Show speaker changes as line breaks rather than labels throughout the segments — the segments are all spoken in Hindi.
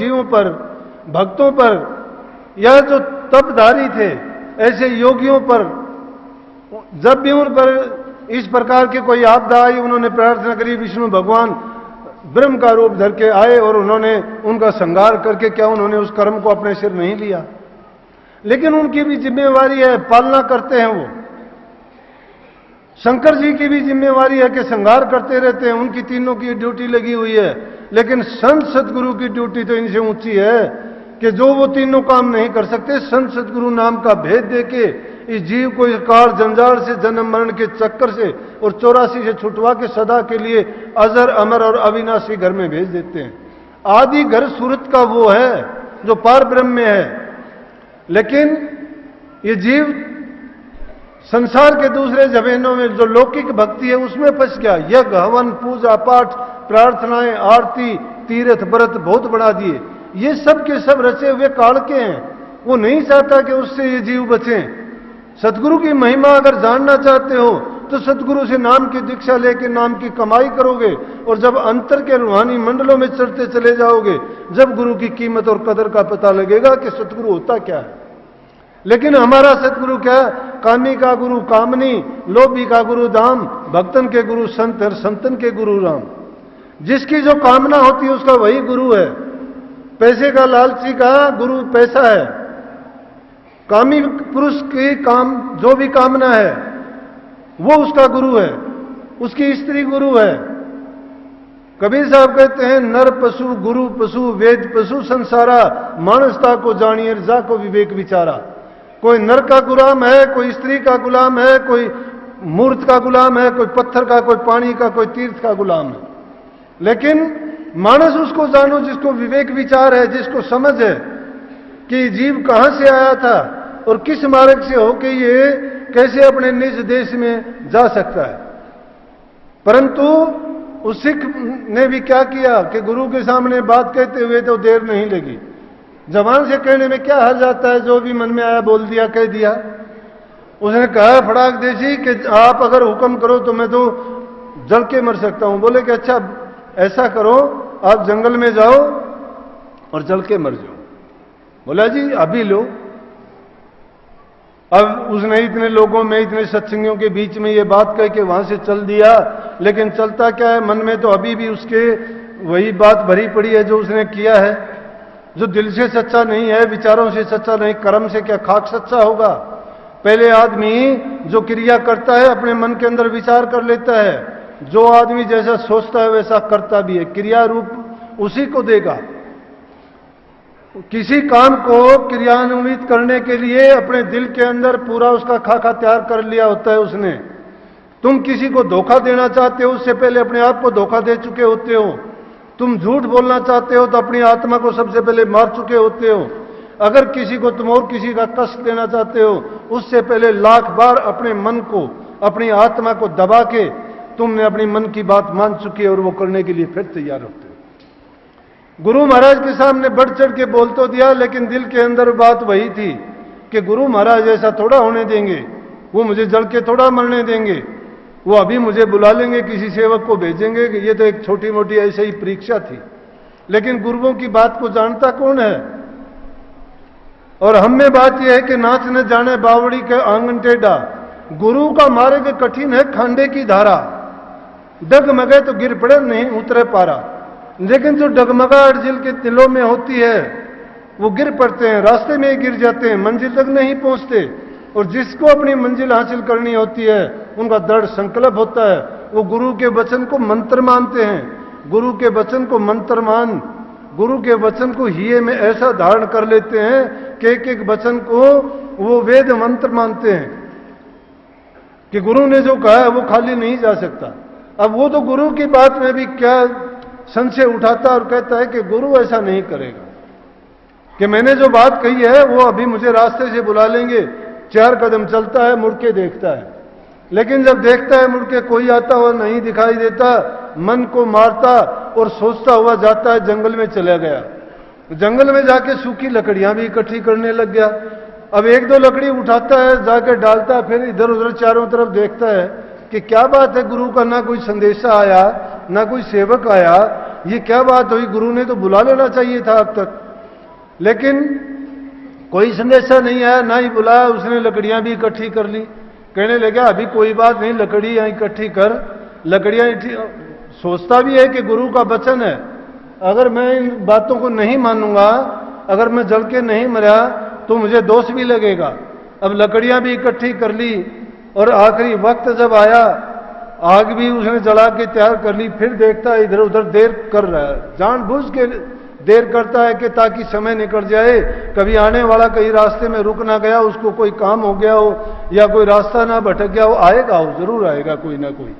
जीवों पर, भक्तों पर, या जो तपधारी थे ऐसे योगियों पर, जब भी उन पर इस प्रकार की कोई आपदा आई, उन्होंने प्रार्थना करी, विष्णु भगवान ब्रह्म का रूप धर के आए और उन्होंने उनका संहार करके, क्या उन्होंने उस कर्म को अपने सिर नहीं लिया? लेकिन उनकी भी जिम्मेवारी है, पालना करते हैं वो। शंकर जी की भी जिम्मेवारी है कि संहार करते रहते हैं, उनकी तीनों की ड्यूटी लगी हुई है। लेकिन संत सतगुरु की ड्यूटी तो इनसे ऊंची है कि जो वो तीनों काम नहीं कर सकते, संत सतगुरु नाम का भेद देके इस जीव को इस काल जंजाल से, जन्म मरण के चक्कर से और 84 से छुटवा के सदा के लिए अजर अमर और अविनाशी घर में भेज देते हैं। आदि घर सूरत का वो है जो पार ब्रह्म में है। लेकिन ये जीव संसार के दूसरे जमीनों में जो लौकिक भक्ति है उसमें फंस गया। यज्ञ, हवन, पूजा पाठ, प्रार्थनाएं, आरती, तीर्थ, व्रत बहुत बढ़ा दिए। ये सब के सब रचे हुए काल के हैं। वो नहीं चाहता कि उससे ये जीव बचें। सतगुरु की महिमा अगर जानना चाहते हो तो सतगुरु से नाम की दीक्षा लेके नाम की कमाई करोगे, और जब अंतर के रूहानी मंडलों में चढ़ते चले जाओगे, जब गुरु की कीमत और कदर का पता लगेगा कि सतगुरु होता क्या है। लेकिन हमारा सतगुरु क्या? कामी का गुरु कामनी, लोभी का गुरु दाम, भक्तन के गुरु संत और संतन के गुरु राम। जिसकी जो कामना होती है उसका वही गुरु है। पैसे का लालची का गुरु पैसा है। कामी पुरुष की जो भी कामना है वो उसका गुरु है, उसकी स्त्री गुरु है। कबीर साहब कहते हैं, नर पशु गुरु पशु वेद पशु संसारा, मानसता को जानिए जा को विवेक विचारा। कोई नर का गुलाम है, कोई स्त्री का गुलाम है, कोई मूर्त का गुलाम है, कोई पत्थर का, कोई पानी का, कोई तीर्थ का गुलाम है। लेकिन मानस उसको जानो जिसको विवेक विचार है, जिसको समझ है कि जीव कहां से आया था और किस मार्ग से होके ये कैसे अपने निज देश में जा सकता है। परंतु उस सिख ने भी क्या किया कि गुरु के सामने बात कहते हुए तो देर नहीं लगी। जबान से कहने में क्या हर्ज आता है, जो भी मन में आया बोल दिया, कह दिया। उसने कहा फड़ाक देसी कि आप अगर हुक्म करो तो मैं तो जल के मर सकता हूं। बोले कि अच्छा ऐसा करो, आप जंगल में जाओ और जल के मर जाओ। बोला जी अभी लो। अब उसने इतने लोगों में, इतने सत्संगियों के बीच में ये बात कह के वहां से चल दिया। लेकिन चलता क्या है, मन में तो अभी भी उसके वही बात भरी पड़ी है जो उसने किया है। जो दिल से सच्चा नहीं है, विचारों से सच्चा नहीं, कर्म से क्या खाक सच्चा होगा। पहले आदमी जो क्रिया करता है अपने मन के अंदर विचार कर लेता है। जो आदमी जैसा सोचता है वैसा करता भी है। क्रिया रूप उसी को देगा। किसी काम को क्रियान्वित करने के लिए अपने दिल के अंदर पूरा उसका खाका तैयार कर लिया होता है उसने। तुम किसी को धोखा देना चाहते हो, उससे पहले अपने आप को धोखा दे चुके होते हो। तुम झूठ बोलना चाहते हो तो अपनी आत्मा को सबसे पहले मार चुके होते हो। अगर किसी को तुम और किसी का कष्ट देना चाहते हो, उससे पहले लाख बार अपने मन को, अपनी आत्मा को दबा के तुमने अपनी मन की बात मान चुके और वो करने के लिए फिर तैयार होते हो। गुरु महाराज के सामने बढ़ चढ़ के बोल तो दिया, लेकिन दिल के अंदर बात वही थी कि गुरु महाराज ऐसा थोड़ा होने देंगे, वो मुझे जल के थोड़ा मरने देंगे। वो अभी मुझे बुला लेंगे, किसी सेवक को भेजेंगे कि ये तो एक छोटी मोटी ऐसे ही परीक्षा थी। लेकिन गुरुओं की बात को जानता कौन है। और हम में बात यह है कि नाच न जाने बावड़ी के आंगन टेढ़ा। गुरु का मार्ग कठिन है खांडे की धारा। डगमगे तो गिर पड़े नहीं उतरे पारा। लेकिन जो डगमगाहट जिल के दिलों में होती है वो गिर पड़ते हैं, रास्ते में ही गिर जाते हैं, मंजिल तक नहीं पहुंचते। और जिसको अपनी मंजिल हासिल करनी होती है उनका दृढ़ संकल्प होता है। वो गुरु के वचन को मंत्र मानते हैं। गुरु के वचन को मंत्र मान, गुरु के वचन को हिये में ऐसा धारण कर लेते हैं कि एक एक वचन को वो वेद मंत्र मानते हैं कि गुरु ने जो कहा है वो खाली नहीं जा सकता। अब वो तो गुरु की बात में भी क्या संशय उठाता और कहता है कि गुरु ऐसा नहीं करेगा, कि मैंने जो बात कही है वो अभी मुझे रास्ते से बुला लेंगे। 4 कदम चलता है, मुड़ के देखता है। लेकिन जब देखता है मुड़ के कोई आता हुआ नहीं दिखाई देता, मन को मारता और सोचता हुआ जाता है, जंगल में चला गया। जंगल में जाके सूखी लकड़ियां भी इकट्ठी करने लग गया। अब 1-2 लकड़ी उठाता है, जाकर डालता है, फिर इधर उधर चारों तरफ देखता है कि क्या बात है, गुरु का ना कोई संदेशा आया, ना कोई सेवक आया, ये क्या बात हुई, गुरु ने तो बुला लेना चाहिए था अब तक। लेकिन कोई संदेशा नहीं आया, ना ही बुलाया। उसने लकड़ियां भी इकट्ठी कर ली। कहने लगा अभी कोई बात नहीं, लकड़ियां इकट्ठी कर। लकड़ियां सोचता भी है कि गुरु का वचन है, अगर मैं इन बातों को नहीं मानूंगा, अगर मैं जल के नहीं मरा तो मुझे दोष भी लगेगा। अब लकड़ियां भी इकट्ठी कर ली और आखिरी वक्त जब आया, आग भी उसने जला के तैयार कर ली। फिर देखता है इधर उधर देर कर रहा है, जानबूझ के देर करता है कि ताकि समय निकल जाए, कभी आने वाला कहीं रास्ते में रुक ना गया, उसको कोई काम हो गया हो या कोई रास्ता ना भटक गया हो, आएगा वो जरूर आएगा कोई ना कोई।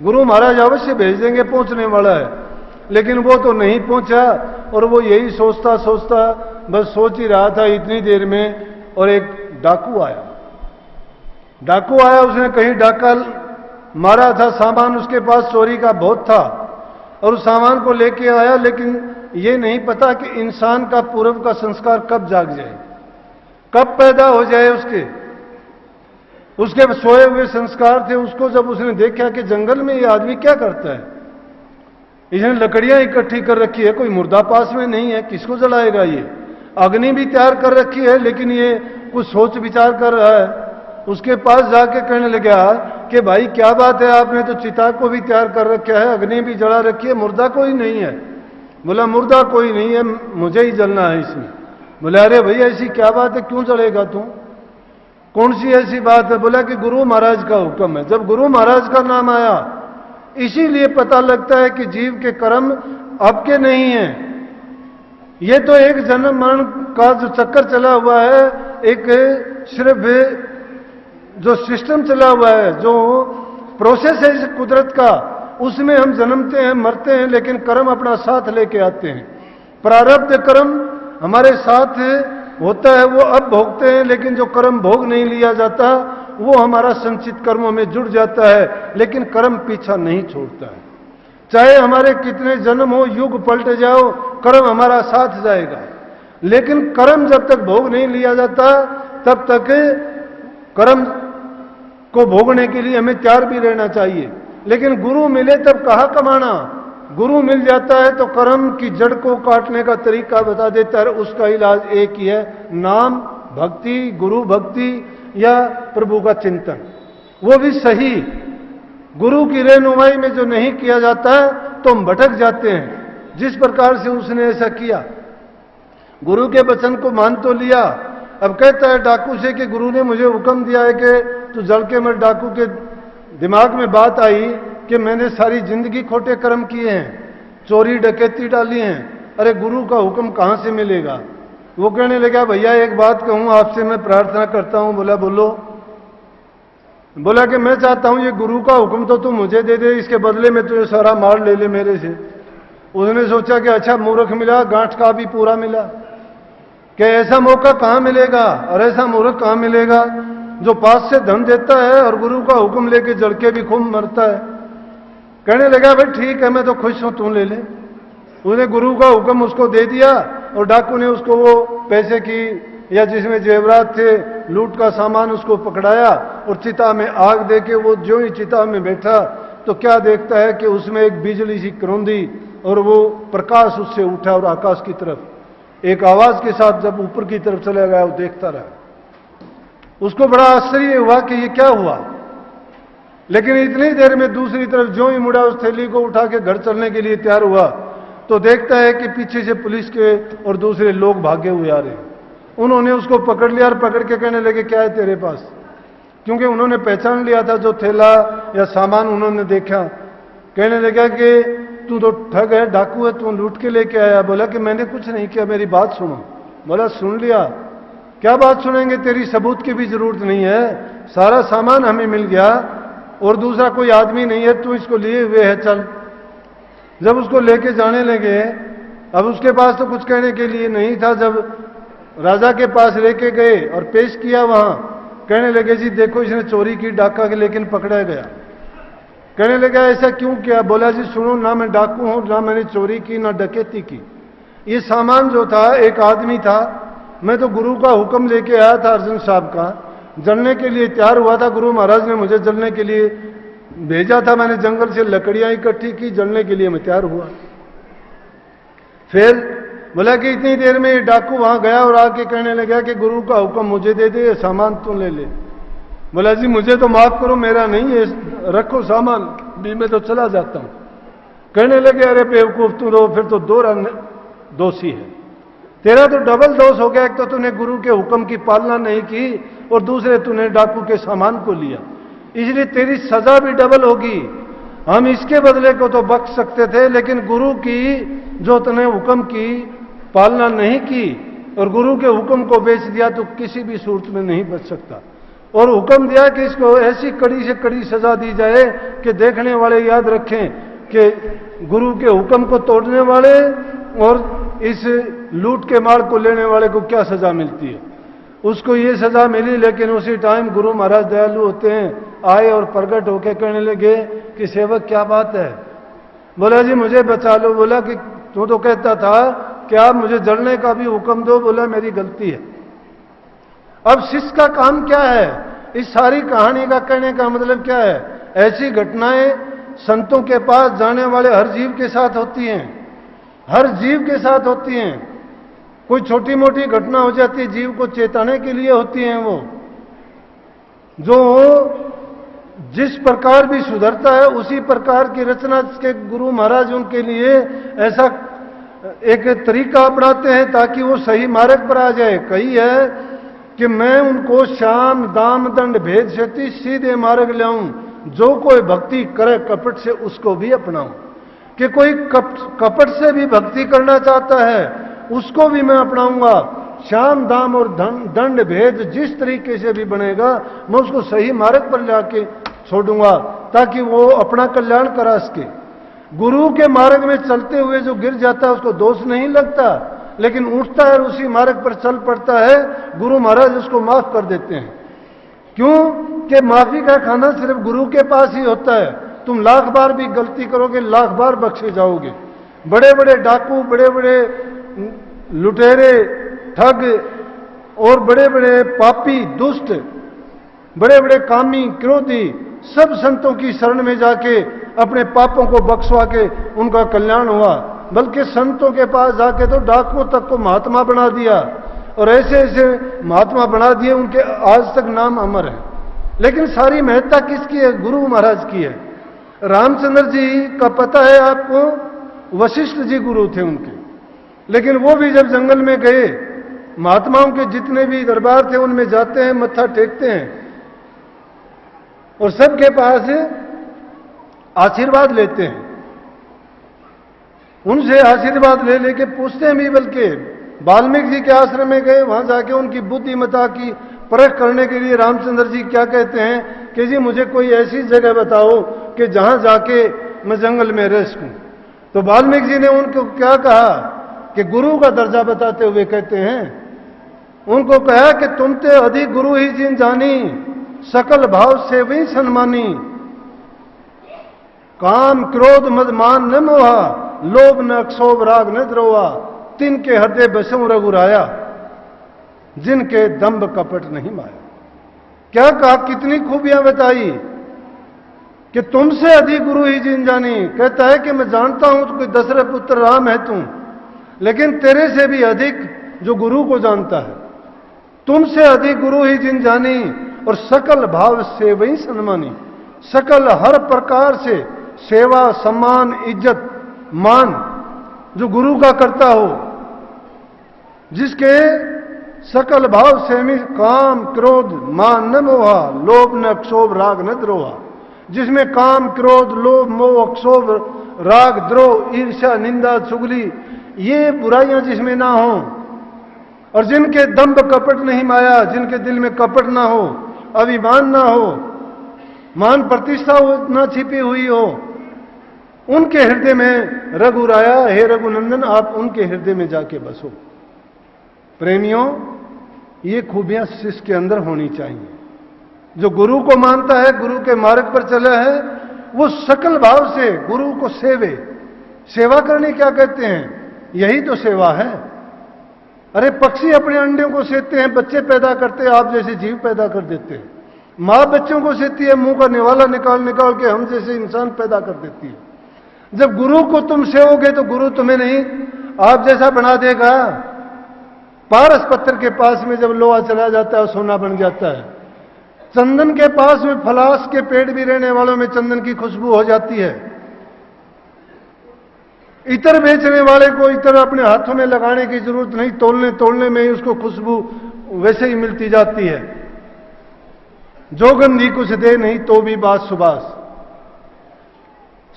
गुरु महाराज अवश्य भेज देंगे, पहुंचने वाला है। लेकिन वो तो नहीं पहुंचा और वो यही सोचता सोचता बस सोच ही रहा था इतनी देर में, और एक डाकू आया। डाकू आया, उसने कहीं डाका मारा था, सामान उसके पास चोरी का बहुत था और उस सामान को लेके आया। लेकिन ये नहीं पता कि इंसान का पूर्व का संस्कार कब जाग जाए, कब पैदा हो जाए। उसके सोए हुए संस्कार थे। उसको जब उसने देखा कि जंगल में ये आदमी क्या करता है, इसने लकड़ियां इकट्ठी कर रखी है, कोई मुर्दा पास में नहीं है, किसको जलाएगा ये, अग्नि भी तैयार कर रखी है, लेकिन ये कुछ सोच विचार कर रहा है। उसके पास जाके कहने लगा कि भाई क्या बात है, आपने तो चिता को भी तैयार कर रखा है, अग्नि भी जला रखी है, मुर्दा कोई नहीं है। बोला मुर्दा कोई नहीं है, मुझे ही जलना है इसमें। बोला अरे भैया ऐसी क्या बात है, क्यों जलेगा तू, कौन सी ऐसी बात है। बोला कि गुरु महाराज का हुक्म है। जब गुरु महाराज का नाम आया, इसीलिए पता लगता है कि जीव के कर्म आपके नहीं है। ये तो एक जन्म मरण का जो चक्कर चला हुआ है, एक सिर्फ जो सिस्टम चला हुआ है, जो प्रोसेस है इस कुदरत का, उसमें हम जन्मते हैं, मरते हैं, लेकिन कर्म अपना साथ लेके आते हैं। प्रारब्ध कर्म हमारे साथ होता है, वो अब भोगते हैं, लेकिन जो कर्म भोग नहीं लिया जाता वो हमारा संचित कर्मों में जुड़ जाता है, लेकिन कर्म पीछा नहीं छोड़ता है। चाहे हमारे कितने जन्म हो, युग पलट जाओ, कर्म हमारा साथ जाएगा। लेकिन कर्म जब तक भोग नहीं लिया जाता, तब तक कर्म को भोगने के लिए हमें तैयार भी रहना चाहिए। लेकिन गुरु मिले तब कहाँ कमाना, गुरु मिल जाता है तो कर्म की जड़ को काटने का तरीका बता देता है। उसका इलाज एक ही है, नाम भक्ति, गुरु भक्ति या प्रभु का चिंतन, वो भी सही। गुरु की रहनुमाई में जो नहीं किया जाता है तो हम भटक जाते हैं। जिस प्रकार से उसने ऐसा किया, गुरु के वचन को मान तो लिया। अब कहता है डाकू से कि गुरु ने मुझे हुक्म दिया है कि तू जल के मर। डाकू के दिमाग में बात आई कि मैंने सारी जिंदगी खोटे कर्म किए हैं, चोरी डकैती डाली हैं, अरे गुरु का हुक्म कहां से मिलेगा। वो कहने लगा भैया एक बात कहूं आपसे, मैं प्रार्थना करता हूं। बोला बोलो। बोला कि मैं चाहता हूं ये गुरु का हुक्म तो तू मुझे दे दे, इसके बदले में तुझे सारा माल ले ले मेरे से। उसने सोचा कि अच्छा मूर्ख मिला, गांठ का भी पूरा मिला, कि ऐसा मौका कहां मिलेगा और ऐसा मूर्ख कहां मिलेगा जो पास से धन देता है और गुरु का हुक्म लेके जड़ के भी खूब मरता है। कहने लगा भाई ठीक है, मैं तो खुश हूं, तू ले ले। उसने गुरु का हुक्म उसको दे दिया और डाकू ने उसको वो पैसे की या जिसमें जेवरात थे, लूट का सामान उसको पकड़ाया और चिता में आग देके वो जो ही चिता में बैठा तो क्या देखता है कि उसमें एक बिजली सी करौंदी और वो प्रकाश उससे उठा और आकाश की तरफ एक आवाज के साथ जब ऊपर की तरफ चला गया, वो देखता रहा। उसको बड़ा आश्चर्य हुआ कि ये क्या हुआ। लेकिन इतनी देर में दूसरी तरफ जो ही मुड़ा, उस थैली को उठा के घर चलने के लिए तैयार हुआ तो देखता है कि पीछे से पुलिस के और दूसरे लोग भागे हुए आ रहे हैं। उन्होंने उसको पकड़ लिया और पकड़ के कहने लगे क्या है तेरे पास, क्योंकि उन्होंने पहचान लिया था जो थैला या सामान उन्होंने देखा। कहने लगा कि तू तो ठग है, डाकू है, तू लूट के लेके आया। बोला कि मैंने कुछ नहीं किया, मेरी बात सुनो। बोला सुन लिया, क्या बात सुनेंगे, तेरी सबूत की भी जरूरत नहीं है, सारा सामान हमें मिल गया और दूसरा कोई आदमी नहीं है, तू इसको लिए हुए है, चल। जब उसको लेके जाने लगे, अब उसके पास तो कुछ कहने के लिए नहीं था। जब राजा के पास लेके गए और पेश किया वहां, कहने लगे जी देखो इसने चोरी की, डाका के, लेकिन पकड़ा गया। कहने लगा ऐसा क्यों किया। बोला जी सुनो, ना मैं डाकू हूं, ना मैंने चोरी की, ना डकैती की। ये सामान जो था, एक आदमी था, मैं तो गुरु का हुक्म लेके आया था, अर्जुन साहब का, जलने के लिए तैयार हुआ था। गुरु महाराज ने मुझे जलने के लिए भेजा था, मैंने जंगल से लकड़ियां इकट्ठी की, जलने के लिए मैं तैयार हुआ। फिर बोला कि इतनी देर में डाकू वहां गया और आके कहने लगा कि गुरु का हुक्म मुझे दे दे, सामान तू ले ले। बोला जी मुझे तो माफ करो, मेरा नहीं है, रखो सामान भी, मैं तो चला जाता हूं। कहने लगे अरे बेवकूफ तू तो फिर तो दो दोषी है, तेरा तो डबल दोष हो गया। एक तो तूने गुरु के हुक्म की पालना नहीं की और दूसरे तूने डाकू के सामान को लिया, इसलिए तेरी सजा भी डबल होगी। हम इसके बदले को तो बख्श सकते थे, लेकिन गुरु की जो तूने हुक्म की पालना नहीं की और गुरु के हुक्म को बेच दिया तो किसी भी सूरत में नहीं बच सकता। और हुक्म दिया कि इसको ऐसी कड़ी से कड़ी सजा दी जाए कि देखने वाले याद रखें कि गुरु के हुक्म को तोड़ने वाले और इस लूट के माल को लेने वाले को क्या सजा मिलती है। उसको ये सजा मिली, लेकिन उसी टाइम गुरु महाराज दयालु होते हैं, आए और प्रकट होकर कहने लगे कि सेवक क्या बात है। बोला जी मुझे बचा लो। बोला कि तू तो कहता था कि आप मुझे जलने का भी हुक्म दो। बोला मेरी गलती है। अब शिष्य का काम क्या है, इस सारी कहानी का कहने का मतलब क्या है। ऐसी घटनाएं संतों के पास जाने वाले हर जीव के साथ होती हैं, हर जीव के साथ होती हैं। कोई छोटी मोटी घटना हो जाती है, जीव को चेताने के लिए होती हैं। वो जो जिस प्रकार भी सुधरता है उसी प्रकार की रचना के गुरु महाराज उनके लिए ऐसा एक तरीका अपनाते हैं ताकि वो सही मार्ग पर आ जाए। कही है कि मैं उनको श्याम दाम दंड भेद से सीधे मार्ग लाऊं, जो कोई भक्ति करे कपट से उसको भी अपनाऊं। कि कोई कपट से भी भक्ति करना चाहता है उसको भी मैं अपनाऊंगा। श्याम दाम और दंड भेद जिस तरीके से भी बनेगा मैं उसको सही मार्ग पर लाके छोड़ूंगा ताकि वो अपना कल्याण करा सके। गुरु के मार्ग में चलते हुए जो गिर जाता है उसको दोष नहीं लगता, लेकिन उठता है और उसी मार्ग पर चल पड़ता है, गुरु महाराज उसको माफ कर देते हैं। क्यों कि माफी का खाना सिर्फ गुरु के पास ही होता है। तुम लाख बार भी गलती करोगे, लाख बार बख्शे जाओगे। बड़े बड़े डाकू, बड़े बड़े लुटेरे, ठग और बड़े बड़े पापी, दुष्ट, बड़े बड़े कामी, क्रोधी सब संतों की शरण में जाके अपने पापों को बख्शवा के उनका कल्याण हुआ। बल्कि संतों के पास जाके तो डाकुओं तक को महात्मा बना दिया और ऐसे ऐसे महात्मा बना दिए, उनके आज तक नाम अमर है। लेकिन सारी महत्ता किसकी है? गुरु महाराज की है। रामचंद्र जी का पता है आपको, वशिष्ठ जी गुरु थे उनके, लेकिन वो भी जब जंगल में गए, महात्माओं के जितने भी दरबार थे उनमें जाते हैं, मत्था टेकते हैं और सबके पास आशीर्वाद लेते हैं। उनसे आशीर्वाद ले लेके पूछते हैं भी। बल्कि वाल्मीकि जी के आश्रम में गए, वहां जाके उनकी बुद्धिमत्ता की परख करने के लिए रामचंद्र जी क्या कहते हैं कि जी मुझे कोई ऐसी जगह बताओ कि जहां जाके मैं जंगल में रह सकूं। तो वाल्मीकि जी ने उनको क्या कहा कि गुरु का दर्जा बताते हुए कहते हैं, उनको कहा कि तुम ते अधिक गुरु ही जिन जानी, सकल भाव से वही सन्मानी। काम क्रोध मद मान न मोहा, लोभ न क्षोभ राग न द्रोहा। तिनके हृदय बसों रघुराया, जिनके दंभ कपट नहीं माया। क्या कहा, कितनी खूबियां बताई कि तुमसे अधिक गुरु ही जिन जानी। कहता है कि मैं जानता हूं तो कोई दशरथ पुत्र राम है तुम, लेकिन तेरे से भी अधिक जो गुरु को जानता है, तुमसे अधिक गुरु ही जिन जानी। और सकल भाव से वही सन्मानी, सकल हर प्रकार से सेवा सम्मान इज्जत मान जो गुरु का करता हो, जिसके सकल भाव से में काम क्रोध मान न मोहा, लोभ न क्षोभ राग न द्रोहा। जिसमें काम क्रोध लोभ मोह क्षोभ राग द्रोह ईर्ष्या निंदा चुगली ये बुराइयां जिसमें ना हो, और जिनके दंभ कपट नहीं माया, जिनके दिल में कपट ना हो, अभिमान ना हो, मान प्रतिष्ठा ना छिपी हुई हो, उनके हृदय में रघुराया। हे रघुनंदन आप उनके हृदय में जाके बसो। प्रेमियों, ये खूबियां शिष्य के अंदर होनी चाहिए। जो गुरु को मानता है, गुरु के मार्ग पर चला है, वो सकल भाव से गुरु को सेवे। सेवा करनी क्या कहते हैं? यही तो सेवा है। अरे पक्षी अपने अंडों को सेते हैं, बच्चे पैदा करते हैं, आप जैसे जीव पैदा कर देते हैं। मां बच्चों को सेती है, मुंह का निवाला निकाल निकाल के हम जैसे इंसान पैदा कर देती है। जब गुरु को तुम सेवोगे तो गुरु तुम्हें नहीं आप जैसा बना देगा। पारस पत्थर के पास में जब लोहा चला जाता है सोना बन जाता है। चंदन के पास में फलास के पेड़ भी रहने वालों में चंदन की खुशबू हो जाती है। इतर बेचने वाले को इतर अपने हाथों में लगाने की जरूरत नहीं, तोड़ने में ही उसको खुशबू वैसे ही मिलती जाती है। जोगंधी कुछ दे नहीं तो भी बात सुबास।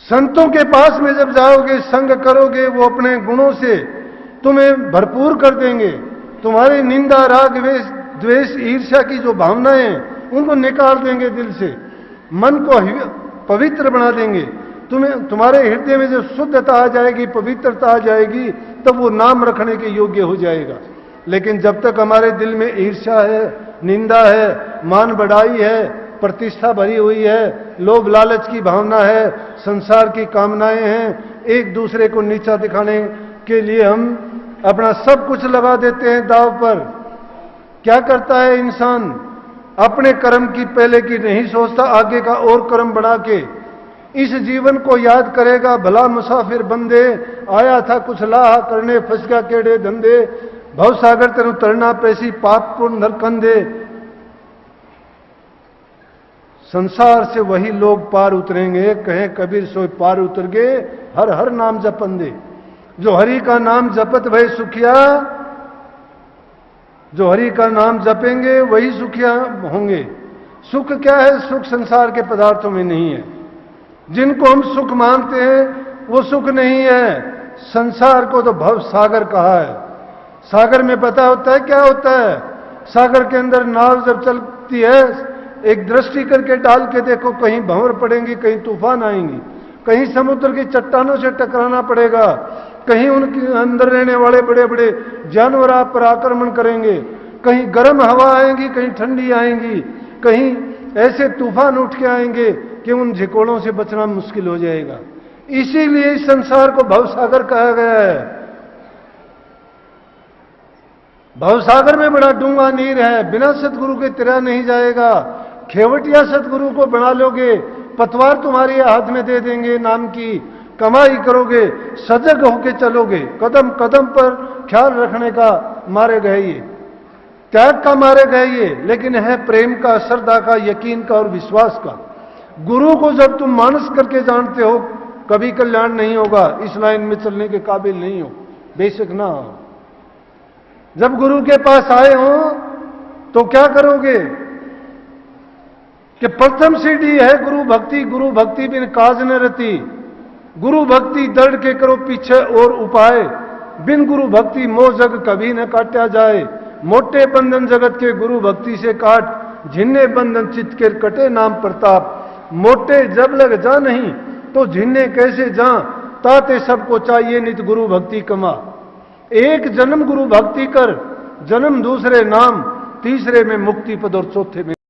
संतों के पास में जब जाओगे, संग करोगे, वो अपने गुणों से तुम्हें भरपूर कर देंगे। तुम्हारी निंदा, राग, द्वेष, ईर्ष्या की जो भावनाएं हैं उनको निकाल देंगे दिल से, मन को पवित्र बना देंगे। तुम्हारे हृदय में जब शुद्धता आ जाएगी, पवित्रता आ जाएगी, तब वो नाम रखने के योग्य हो जाएगा। लेकिन जब तक हमारे दिल में ईर्ष्या है, निंदा है, मान बढ़ाई है, प्रतिष्ठा भरी हुई है, लोभ लालच की भावना है, संसार की कामनाएं हैं, एक दूसरे को नीचा दिखाने के लिए हम अपना सब कुछ लगा देते हैं दांव पर। क्या करता है इंसान? अपने कर्म की पहले की नहीं सोचता, आगे का और कर्म बढ़ा के इस जीवन को याद करेगा। भला मुसाफिर बंदे, आया था कुछ लाहा करने, फंस गया केड़े धंधे, भवसागर तेनु तरना पैसी, पाप पुण्य नरकंधे। संसार से वही लोग पार उतरेंगे, कहें कबीर सोई पार उतर गए, हर हर नाम जपंदे। जो हरि का नाम जपत वही सुखिया, जो हरि का नाम जपेंगे वही सुखिया होंगे। सुख क्या है? सुख संसार के पदार्थों में नहीं है। जिनको हम सुख मानते हैं वो सुख नहीं है। संसार को तो भव सागर कहा है। सागर में पता होता है क्या होता है? सागर के अंदर नाव जब चलती है, एक दृष्टि करके डाल के देखो, कहीं भंवर पड़ेंगी, कहीं तूफान आएंगी, कहीं समुद्र की चट्टानों से टकराना पड़ेगा, कहीं उनके अंदर रहने वाले बड़े बड़े जानवर आप पर आक्रमण करेंगे, कहीं गर्म हवा आएंगी, कहीं ठंडी आएंगी, कहीं ऐसे तूफान उठ के आएंगे कि उन झिकोड़ों से बचना मुश्किल हो जाएगा। इसीलिए इस संसार को भवसागर कहा गया है। भवसागर में बड़ा डूंगा नीर है, बिना सतगुरु के तिरा नहीं जाएगा। खेवटिया सतगुरु को बना लोगे, पतवार तुम्हारे हाथ में दे देंगे, नाम की कमाई करोगे, सजग होके चलोगे, कदम कदम पर ख्याल रखने का मारे गए ये, त्याग का मारे गए ये, लेकिन है प्रेम का, श्रद्धा का, यकीन का और विश्वास का। गुरु को जब तुम मानस करके जानते हो, कभी कल्याण नहीं होगा, इस लाइन में चलने के काबिल नहीं हो, बेशक ना हो। जब गुरु के पास आए हो तो क्या करोगे कि प्रथम सीढ़ी है गुरु भक्ति। गुरु भक्ति बिन काज न रती, गुरु भक्ति दृढ़ के करो पीछे और उपाय। बिन गुरु भक्ति मोह जग कभी न काटा जाए। मोटे बंधन जगत के गुरु भक्ति से काट, झिन्ने बंधन चित्त के कटे नाम प्रताप। मोटे जब लग जा नहीं तो झिन्ने कैसे जा, ताते सबको चाहिए नित गुरु भक्ति कमा। एक जन्म गुरु भक्ति कर, जन्म दूसरे नाम, तीसरे में मुक्ति पद और चौथे में